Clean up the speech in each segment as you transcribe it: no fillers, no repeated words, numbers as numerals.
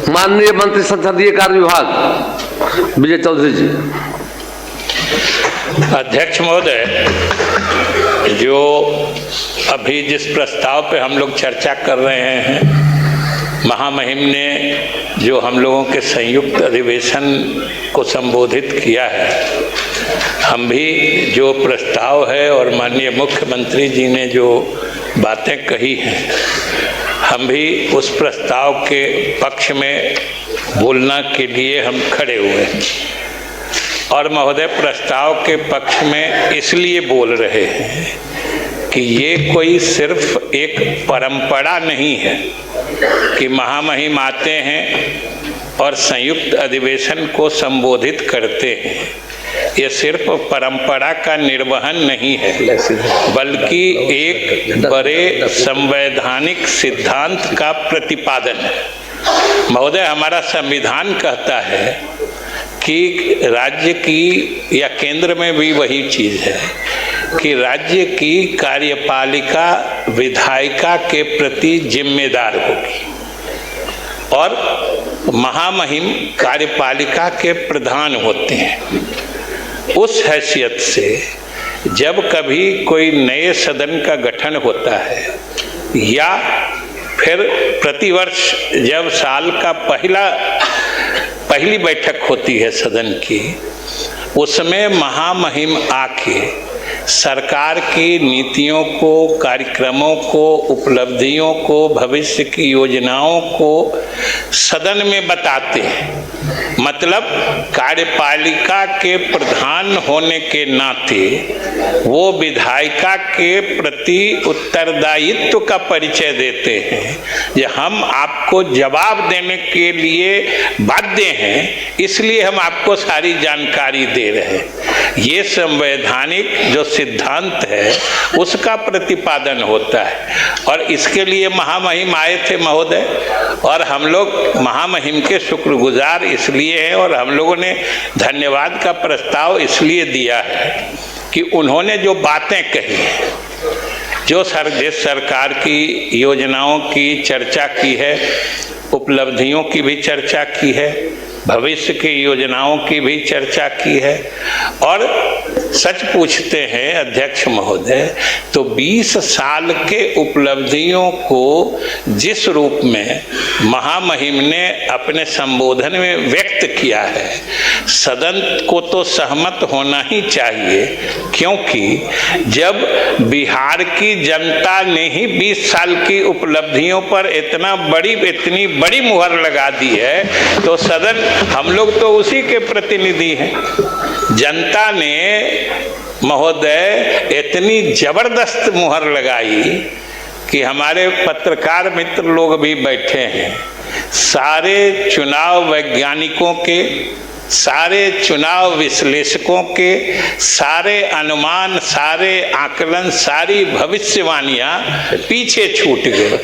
माननीय मंत्री संसदीय कार्य विभाग विजय चौधरी जी। अध्यक्ष महोदय, जो अभी जिस प्रस्ताव पे हम लोग चर्चा कर रहे हैं, महामहिम ने जो हम लोगों के संयुक्त अधिवेशन को संबोधित किया है, हम भी जो प्रस्ताव है और माननीय मुख्यमंत्री जी ने जो बातें कही हैं, हम भी उस प्रस्ताव के पक्ष में बोलना के लिए हम खड़े हुए। और महोदय, प्रस्ताव के पक्ष में इसलिए बोल रहे हैं कि ये कोई सिर्फ एक परंपरा नहीं है कि महामहिम आते हैं और संयुक्त अधिवेशन को संबोधित करते हैं। ये सिर्फ परंपरा का निर्वहन नहीं है, बल्कि एक बड़े संवैधानिक सिद्धांत का प्रतिपादन है। महोदय, हमारा संविधान कहता है कि राज्य की, या केंद्र में भी वही चीज़ है कि राज्य की कार्यपालिका विधायिका के प्रति जिम्मेदार होगी और महामहिम कार्यपालिका के प्रधान होते हैं। उस हैसियत से जब कभी कोई नए सदन का गठन होता है या फिर प्रतिवर्ष जब साल का पहली बैठक होती है सदन की, उसमें महामहिम आके सरकार की नीतियों को, कार्यक्रमों को, उपलब्धियों को, भविष्य की योजनाओं को सदन में बताते हैं। मतलब कार्यपालिका के प्रधान होने के नाते वो विधायिका के प्रति उत्तरदायित्व का परिचय देते हैं कि हम आपको जवाब देने के लिए बाध्य हैं, इसलिए हम आपको सारी जानकारी दे रहे हैं। ये संवैधानिक जो सिद्धांत है उसका प्रतिपादन होता है और इसके लिए महामहिम आए थे महोदय, और हम लोग महामहिम के शुक्रगुजार इसलिए हैं और हम लोगों ने धन्यवाद का प्रस्ताव इसलिए दिया है कि उन्होंने जो बातें कही, जो जिस सरकार की योजनाओं की चर्चा की है, उपलब्धियों की भी चर्चा की है, भविष्य की योजनाओं की भी चर्चा की है। और सच पूछते हैं अध्यक्ष महोदय, तो 20 साल के उपलब्धियों को जिस रूप में महामहिम ने अपने संबोधन में व्यक्त किया है, सदन को तो सहमत होना ही चाहिए, क्योंकि जब बिहार की जनता ने ही 20 साल की उपलब्धियों पर इतनी बड़ी मुहर लगा दी है, तो सदन, हम लोग तो उसी के प्रतिनिधि हैं। जनता ने महोदय इतनी जबरदस्त मुहर लगाई कि हमारे पत्रकार मित्र लोग भी बैठे हैं, सारे चुनाव वैज्ञानिकों के, सारे चुनाव विश्लेषकों के सारे अनुमान, सारे आकलन, सारी भविष्यवाणियां पीछे छूट गए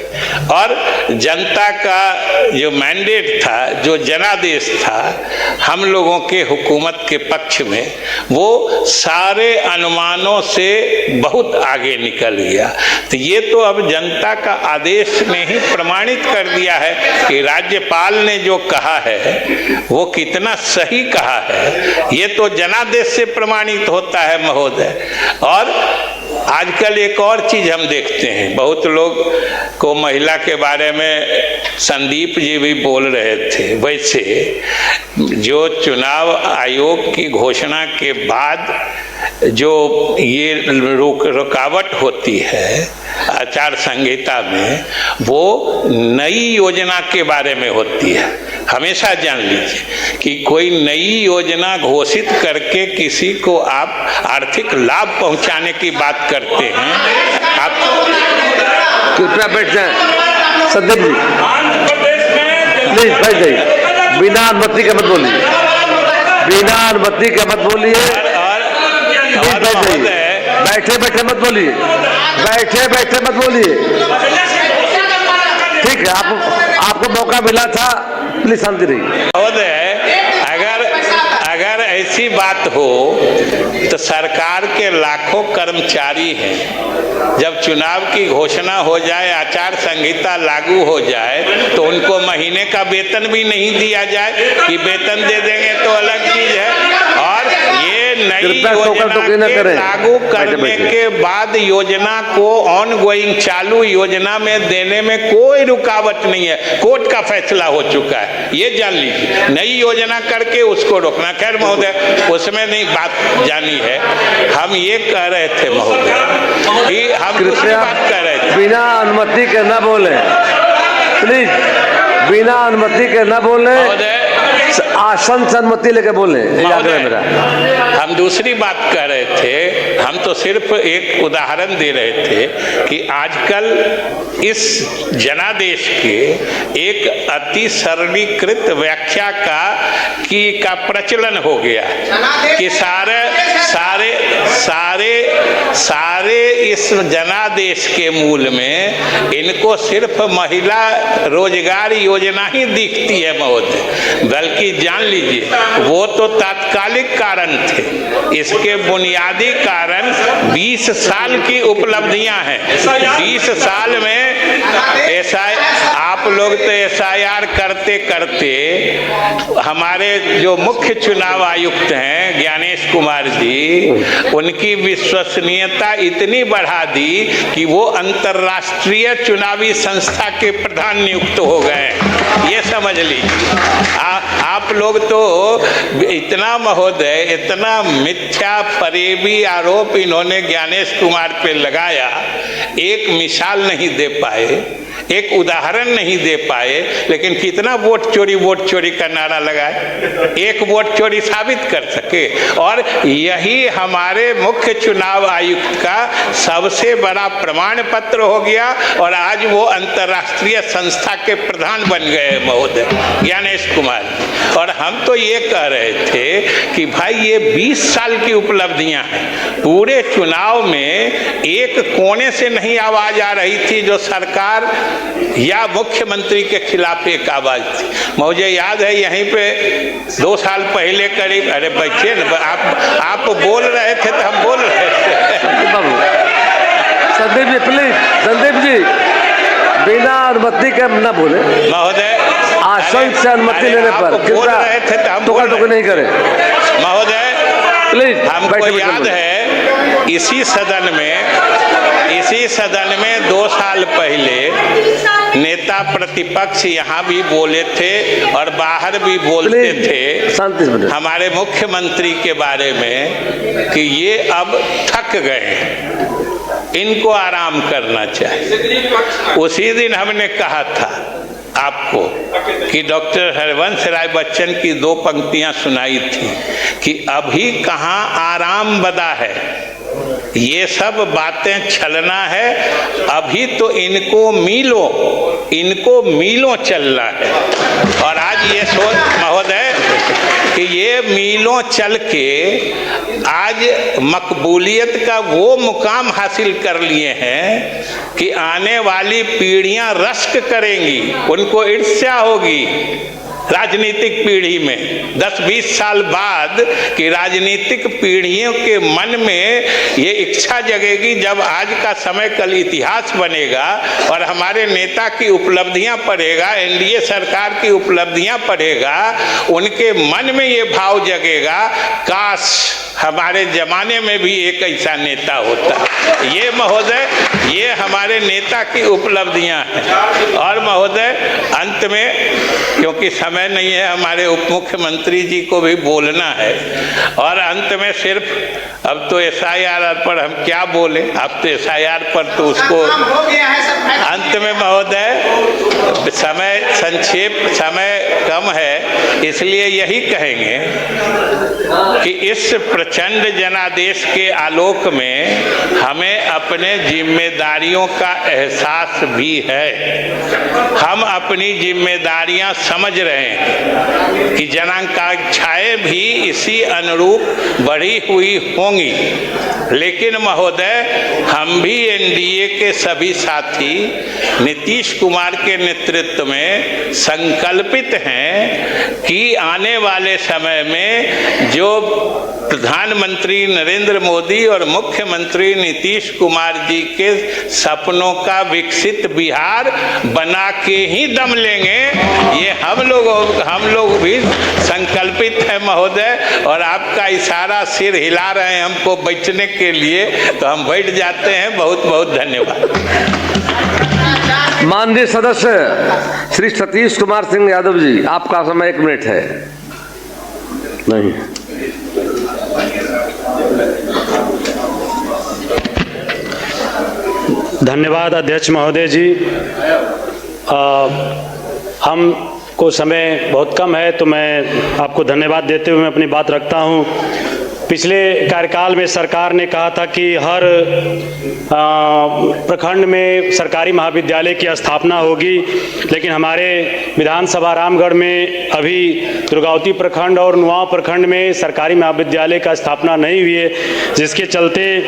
और जनता का जो मैंडेट था, जो जनादेश था हम लोगों के हुकूमत के पक्ष में, वो सारे अनुमानों से बहुत आगे निकल गया। तो ये तो अब जनता का आदेश ने ही प्रमाणित कर दिया है कि राज्यपाल ने जो कहा है वो कितना सही कहा है, ये तो जनादेश से प्रमाणित होता है महोदय। और आजकल एक और चीज हम देखते हैं, बहुत लोग को महिला के बारे में संदीप जी भी बोल रहे थे, वैसे जो चुनाव आयोग की घोषणा के बाद जो ये रुकावट होती है आचार संहिता में, वो नई योजना के बारे में होती है। हमेशा जान लीजिए कि कोई नई योजना घोषित करके किसी को आप आर्थिक लाभ पहुंचाने की बात करते हैं, आप कृपया बैठ जाएं। संदीप जी प्लीज बैठ जाइए, बिना अनुमति के मत बोलिए, बिना अनुमति के मत बोलिए। बैठे बैठे मत बोलिए, बैठे बैठे मत बोलिए, ठीक है। आपको मौका मिला था, प्लीज शांति रहिए। अगर ऐसी ऐसी बात हो तो सरकार के लाखों कर्मचारी हैं, जब चुनाव की घोषणा हो जाए, आचार संहिता लागू हो जाए, तो उनको महीने का वेतन भी नहीं दिया जाए कि वेतन दे देंगे तो अलग चीज है। और ये नई योजना के लागू करने के बाद योजना को ऑन गोइंग चालू योजना में देने में कोई रुकावट नहीं है, कोर्ट का फैसला हो चुका है, ये जान लीजिए। नई योजना करके उसको रोकना, खैर महोदय उसमें नहीं बात जानी है। हम ये कह रहे थे महोदय कि हम दूसरी बात कह रहे थे, बिना अनुमति के न बोले प्लीज, बिना अनुमति के न बोले, आसन से अनुमति लेके बोले। मेरा हम दूसरी बात कह रहे थे, हम तो सिर्फ एक उदाहरण दे रहे थे कि आजकल इस जनादेश के एक अति सरलीकृत व्याख्या का प्रचलन हो गया कि सारे इस जनादेश के मूल में इनको सिर्फ महिला रोजगार योजना ही दिखती है महोदय। बल्कि जान लीजिए वो तो तात्कालिक कारण थे, इसके बुनियादी कारण 20 साल की उपलब्धियां हैं। 20 साल में आप लोग तो SIR करते करते हमारे जो मुख्य चुनाव आयुक्त हैं ज्ञानेश कुमार जी, उनकी विश्वसनीयता इतनी बढ़ा दी कि वो अंतर्राष्ट्रीय चुनावी संस्था के प्रधान नियुक्त हो गए। ये समझ लीजिए। आप लोग तो इतना महोदय, इतना मिथ्या फरेबी आरोप इन्होंने ज्ञानेश कुमार पे लगाया, एक मिसाल नहीं दे पाए, एक उदाहरण नहीं दे पाए, लेकिन कितना वोट चोरी का नारा लगाए, एक वोट चोरी साबित कर सके। और यही हमारे मुख्य चुनाव आयुक्त का सबसे बड़ा प्रमाण पत्र हो गया और आज वो अंतर्राष्ट्रीय संस्था के प्रधान बन गए महोदय ज्ञानेश कुमार। और हम तो ये कह रहे थे कि भाई ये 20 साल की उपलब्धियां हैं, पूरे चुनाव में एक कोने से नहीं आवाज आ रही थी जो सरकार या मुख्यमंत्री के खिलाफ एक आवाज थी। मुझे याद है यहीं पे 2 साल पहले करीब, अरे बच्चे आप बोल रहे थे तो हम बोल रहे थे। संदीप जी प्लीज, संदीप जी बिना अनुमति के न बोले महोदय, आसन से अनुमति लेने पर बोल रहे थे तो हम टोका नहीं करें महोदय। प्लीज, हमको याद है इसी सदन में 2 साल पहले नेता प्रतिपक्ष यहाँ भी बोले थे और बाहर भी बोलते थे हमारे मुख्यमंत्री के बारे में कि ये अब थक गए, इनको आराम करना चाहिए। उसी दिन हमने कहा था आपको कि डॉक्टर हरवंश राय बच्चन की 2 पंक्तियां सुनाई थी कि अभी कहाँ आराम बदा है, ये सब बातें छलना है, अभी तो इनको मीलों चलना है। और आज ये सोच महोदय कि ये मीलों चल के आज मकबूलियत का वो मुकाम हासिल कर लिए हैं कि आने वाली पीढ़ियां रश्क करेंगी, उनको ईर्ष्या होगी राजनीतिक पीढ़ी में 10-20 साल बाद कि राजनीतिक पीढ़ियों के मन में ये इच्छा जगेगी जब आज का समय कल इतिहास बनेगा और हमारे नेता की उपलब्धियां पढ़ेगा, NDA सरकार की उपलब्धियां पढ़ेगा, उनके मन में ये भाव जगेगा काश हमारे जमाने में भी एक ऐसा नेता होता। ये महोदय ये हमारे नेता की उपलब्धियां हैं। और महोदय अंत में, क्योंकि समय नहीं है, हमारे उप मुख्यमंत्री जी को भी बोलना है, और अंत में सिर्फ अब तो SIR पर हम क्या बोले, अब तो SIR पर तो उसको अंत में महोदय समय कम है, इसलिए यही कहेंगे कि इस प्रचंड जनादेश के आलोक में हमें अपने जिम्मेदारियों का एहसास भी है। हम अपनी जिम्मेदारियां समझ रहे हैं कि जनाकांक्षाएं भी इसी अनुरूप बढ़ी हुई होंगी, लेकिन महोदय हम भी NDA के सभी साथी नीतीश कुमार के नेतृत्व में संकल्पित हैं कि आने वाले समय में जो प्रधानमंत्री नरेंद्र मोदी और मुख्यमंत्री नीतीश कुमार जी के सपनों का विकसित बिहार बना के ही दम लेंगे। ये हम लोग भी संकल्पित है महोदय, और आपका इशारा सिर हिला रहे हैं हमको बैठने के लिए, तो हम बैठ जाते हैं। बहुत बहुत धन्यवाद। माननीय सदस्य श्री सतीश कुमार सिंह यादव जी, आपका समय 1 मिनट है। नहीं, धन्यवाद अध्यक्ष महोदय जी। हमको समय बहुत कम है, तो मैं आपको धन्यवाद देते हुए मैं अपनी बात रखता हूं। पिछले कार्यकाल में सरकार ने कहा था कि हर प्रखंड में सरकारी महाविद्यालय की स्थापना होगी, लेकिन हमारे विधानसभा रामगढ़ में अभी दुर्गावती प्रखंड और नुआंव प्रखंड में सरकारी महाविद्यालय का स्थापना नहीं हुई है, जिसके चलते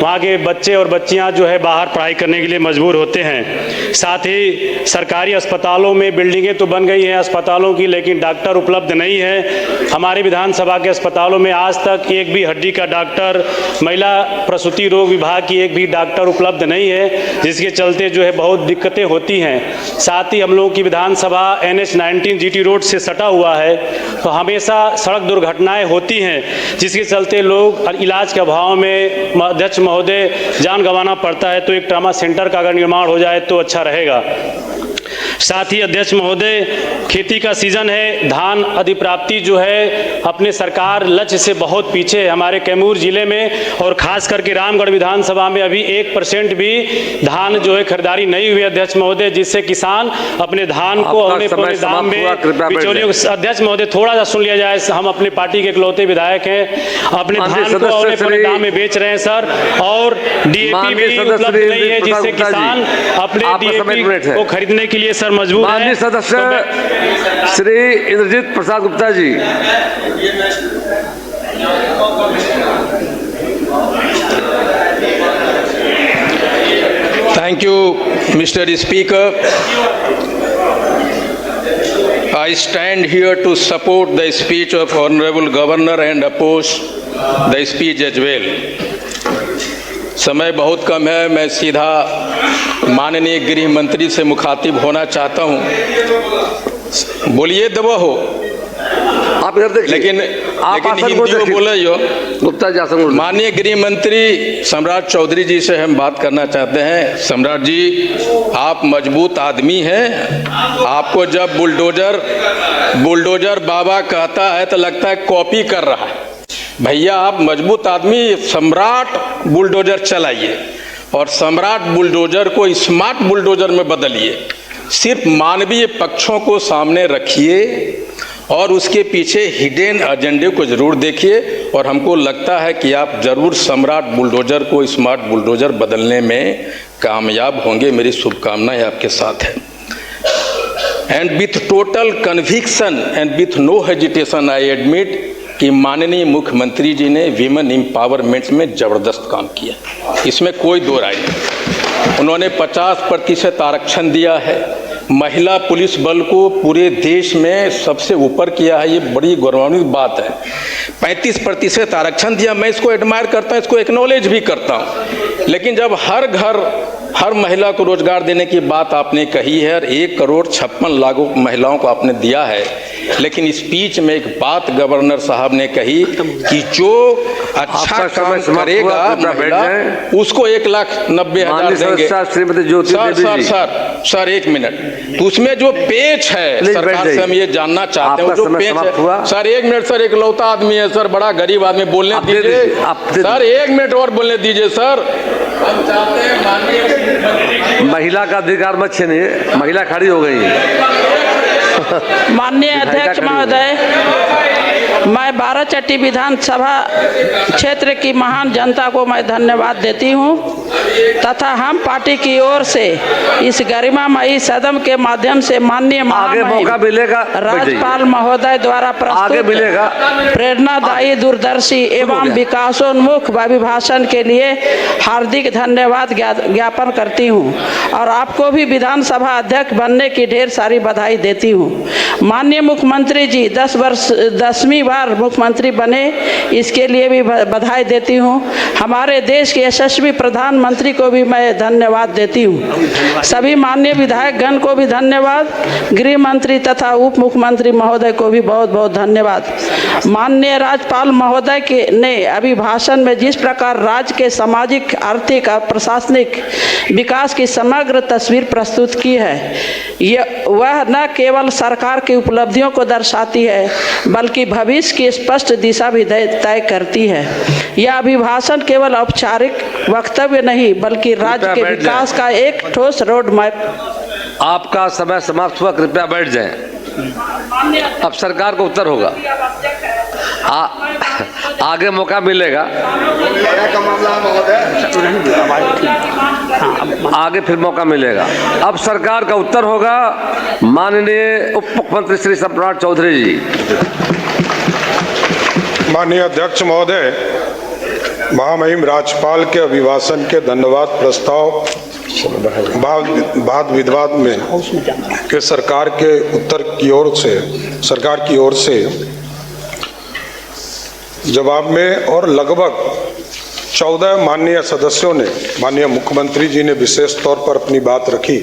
वहाँ के बच्चे और बच्चियाँ जो है बाहर पढ़ाई करने के लिए मजबूर होते हैं। साथ ही सरकारी अस्पतालों में बिल्डिंगें तो बन गई हैं अस्पतालों की, लेकिन डॉक्टर उपलब्ध नहीं है। हमारे विधानसभा के अस्पतालों में आज तक एक भी हड्डी का डॉक्टर, महिला प्रसूति रोग विभाग की एक भी डॉक्टर उपलब्ध नहीं है, जिसके चलते जो है बहुत दिक्कतें होती हैं। साथ ही हम लोगों की विधानसभा NH-19 GT रोड से सटा हुआ है, तो हमेशा सड़क दुर्घटनाएं होती हैं, जिसके चलते लोग इलाज के अभाव में अध्यक्ष महोदय जान गंवाना पड़ता है। तो एक ट्रामा सेंटर का अगर निर्माण हो जाए तो अच्छा रहेगा। साथ ही अध्यक्ष महोदय, खेती का सीजन है, धान अधिप्राप्ति जो है अपने सरकार लक्ष्य से बहुत पीछे है। हमारे कैमूर जिले में और खास करके रामगढ़ विधानसभा में अभी 1% भी धान जो है खरीदारी नहीं हुई अध्यक्ष महोदय, जिससे किसान अपने धान को अपने दाम में बिचौलियों। अध्यक्ष महोदय थोड़ा सा सुन लिया जाए, हम अपने पार्टी के इकलौते विधायक हैं, अपने धान को अपने दाम में बेच रहे हैं सर, और DAP भी उपलब्ध नहीं है, जिससे किसान अपने DAP को खरीदने के लिए सर मजबूर है। माननीय सदस्य Shri Indrajit Prasad Gupta ji. Thank you, Mr. Speaker. I stand here to support the speech of Honorable Governor and oppose the speech as well. समय बहुत कम है, मैं सीधा माननीय गृह मंत्री से मुखातिब होना चाहता हूँ। बोलिए दबा हो आप इधर देखिए, लेकिन हिंदी में बोले जो गुप्ता जी। माननीय गृह मंत्री सम्राट चौधरी जी से हम बात करना चाहते हैं। सम्राट जी, आप मजबूत आदमी हैं। आपको जब बुलडोजर बाबा कहता है तो लगता है कॉपी कर रहा है। भैया आप मजबूत आदमी, सम्राट बुलडोजर चलाइए और सम्राट बुलडोजर को स्मार्ट बुलडोजर में बदलिए। सिर्फ मानवीय पक्षों को सामने रखिए और उसके पीछे हिडन एजेंडे को जरूर देखिए, और हमको लगता है कि आप जरूर सम्राट बुलडोजर को स्मार्ट बुलडोजर बदलने में कामयाब होंगे। मेरी शुभकामनाएं आपके साथ है। And with total conviction and with no hesitation I admit कि माननीय मुख्यमंत्री जी ने विमेन एम्पावरमेंट में ज़बरदस्त काम किया, इसमें कोई दो राय नहीं। उन्होंने 50% आरक्षण दिया है, महिला पुलिस बल को पूरे देश में सबसे ऊपर किया है, ये बड़ी गौरवान्वित बात है। 35% आरक्षण दिया, मैं इसको एडमायर करता हूँ, इसको एक्नॉलेज भी करता हूँ। लेकिन जब हर घर हर महिला को रोजगार देने की बात आपने कही है और 1,56,00,000 महिलाओं को आपने दिया है, लेकिन स्पीच में एक बात गवर्नर साहब ने कही कि जो अच्छा काम करेगा महिला उसको 1,90,000 देंगे। सर 1 मिनट, तो उसमें जो पेच है सरकार से हम ये जानना चाहते हैं, जो पेच है सर। 1 मिनट सर, इकलौता आदमी है सर, बड़ा गरीब आदमी, बोलने दीजिए सर। 1 मिनट और बोलने दीजिए सर। हम चाहते हैं माननीय महिला का अधिकार मत छीनिए, महिला खड़ी हो गई। माननीय अध्यक्ष महोदय, मैं बाराचट्टी विधानसभा क्षेत्र की महान जनता को मैं धन्यवाद देती हूँ। तथा हम पार्टी की ओर से इस गरिमामयी सदन के माध्यम से माननीय आगे मौका मिलेगा, राज्यपाल महोदय द्वारा आगे मिलेगा। प्रस्तुत प्रेरणादायी, दूरदर्शी एवं विकासोन्मुख अभिभाषण के लिए हार्दिक धन्यवाद ज्ञापन करती हूँ और आपको भी विधानसभा अध्यक्ष बनने की ढेर सारी बधाई देती हूँ। माननीय मुख्यमंत्री जी 10वीं बार मुख्यमंत्री बने, इसके लिए भी बधाई देती हूँ। हमारे देश के यशस्वी प्रधानमंत्री को भी मैं धन्यवाद देती हूँ। सभी माननीय विधायक गण को भी धन्यवाद। गृह मंत्री तथा उप मुख्यमंत्री महोदय को भी बहुत बहुत धन्यवाद। माननीय राज्यपाल महोदय के ने अभिभाषण में जिस प्रकार राज्य के सामाजिक, आर्थिक और प्रशासनिक विकास की समग्र तस्वीर प्रस्तुत की है, वह न केवल सरकार की उपलब्धियों को दर्शाती है बल्कि भविष्य की स्पष्ट दिशा भी तय करती है। यह अभिभाषण केवल औपचारिक वक्तव्य नहीं बल्कि राज्य के विकास का एक ठोस रोड मैप। आपका समय समाप्त हुआ, कृपया बैठ जाएं। अब सरकार को उत्तर होगा, आगे मौका मिलेगा, आगे फिर मौका मिलेगा। अब सरकार का उत्तर होगा। माननीय उप मुख्यमंत्री श्री सम्राट चौधरी जी। माननीय अध्यक्ष महोदय, महामहिम राज्यपाल के अभिभाषण के धन्यवाद प्रस्ताव वाद विवाद में के सरकार के उत्तर की ओर से, सरकार की ओर से जवाब में और लगभग 14 माननीय सदस्यों ने, माननीय मुख्यमंत्री जी ने विशेष तौर पर अपनी बात रखी।